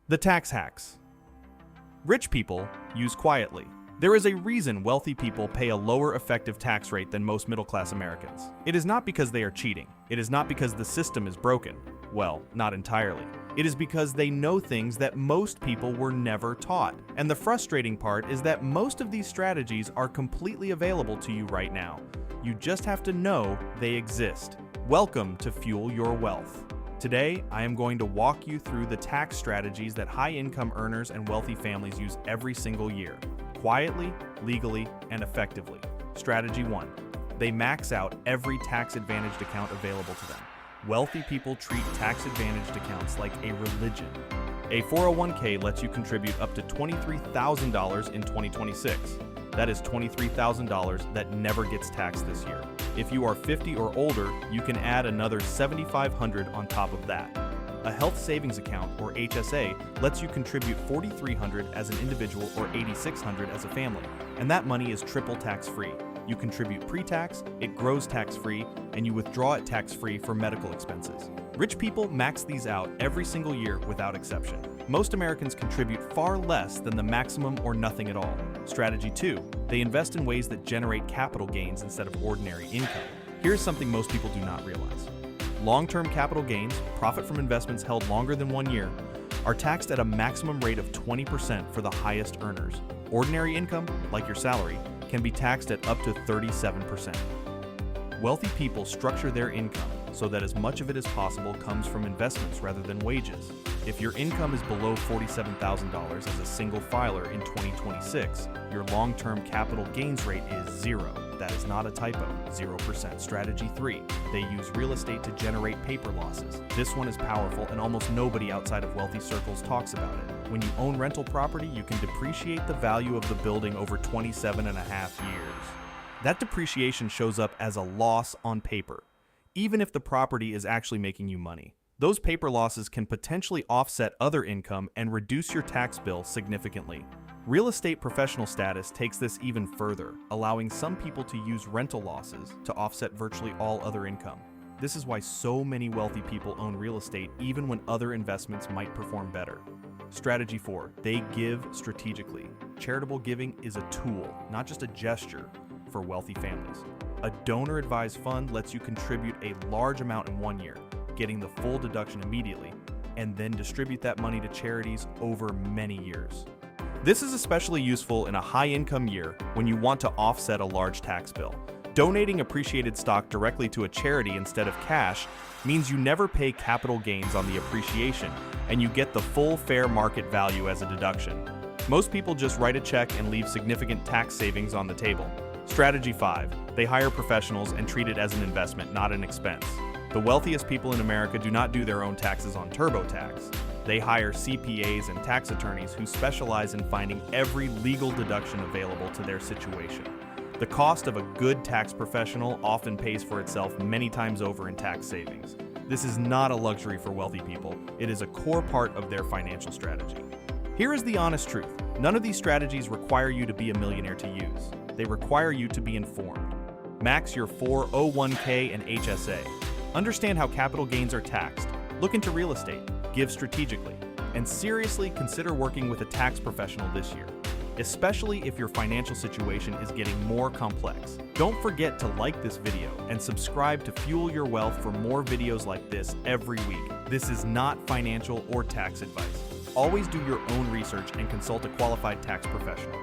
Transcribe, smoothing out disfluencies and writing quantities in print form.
The tax hacks. Rich people use quietly. There is a reason wealthy people pay a lower effective tax rate than most middle-class Americans. It is not because they are cheating. It is not because the system is broken. Well, not entirely. It is because they know things that most people were never taught. And the frustrating part is that most of these strategies are completely available to you right now. You just have to know they exist. Welcome to Fuel Your Wealth. Today, I am going to walk you through the tax strategies that high-income earners and wealthy families use every single year, quietly, legally, and effectively. Strategy 1. They max out every tax-advantaged account available to them. Wealthy people treat tax-advantaged accounts like a religion. A 401k lets you contribute up to $23,000 in 2026. That is $23,000 that never gets taxed this year. If you are 50 or older, you can add another $7,500 on top of that. A health savings account, or HSA, lets you contribute $4,300 as an individual or $8,600 as a family, and that money is triple tax-free. You contribute pre-tax, it grows tax-free, and you withdraw it tax-free for medical expenses. Rich people max these out every single year without exception. Most Americans contribute far less than the maximum or nothing at all. Strategy 2. They invest in ways that generate capital gains instead of ordinary income. Here's something most people do not realize. Long-term capital gains, profit from investments held longer than 1 year, are taxed at a maximum rate of 20% for the highest earners. Ordinary income, like your salary, can be taxed at up to 37%. Wealthy people structure their income so that as much of it as possible comes from investments rather than wages. If your income is below $47,000 as a single filer in 2026, your long-term capital gains rate is 0. That is not a typo, 0%. Strategy 3. They use real estate to generate paper losses. This one is powerful and almost nobody outside of wealthy circles talks about it. When you own rental property, you can depreciate the value of the building over 27.5 years. That depreciation shows up as a loss on paper, even if the property is actually making you money. Those paper losses can potentially offset other income and reduce your tax bill significantly. Real estate professional status takes this even further, allowing some people to use rental losses to offset virtually all other income. This is why so many wealthy people own real estate even when other investments might perform better. Strategy 4. They give strategically. Charitable giving is a tool, not just a gesture, for wealthy families. A donor-advised fund lets you contribute a large amount in 1 year, getting the full deduction immediately, and then distribute that money to charities over many years. This is especially useful in a high-income year when you want to offset a large tax bill. Donating appreciated stock directly to a charity instead of cash means you never pay capital gains on the appreciation, and you get the full fair market value as a deduction. Most people just write a check and leave significant tax savings on the table. Strategy 5. They hire professionals and treat it as an investment, not an expense. The wealthiest people in America do not do their own taxes on TurboTax. They hire CPAs and tax attorneys who specialize in finding every legal deduction available to their situation. The cost of a good tax professional often pays for itself many times over in tax savings. This is not a luxury for wealthy people. It is a core part of their financial strategy. Here is the honest truth. None of these strategies require you to be a millionaire to use. They require you to be informed. Max your 401k and HSA. Understand how capital gains are taxed. Look into real estate. Give strategically. And seriously consider working with a tax professional this year, especially if your financial situation is getting more complex. Don't forget to like this video and subscribe to Fuel Your Wealth for more videos like this every week. This is not financial or tax advice. Always do your own research and consult a qualified tax professional.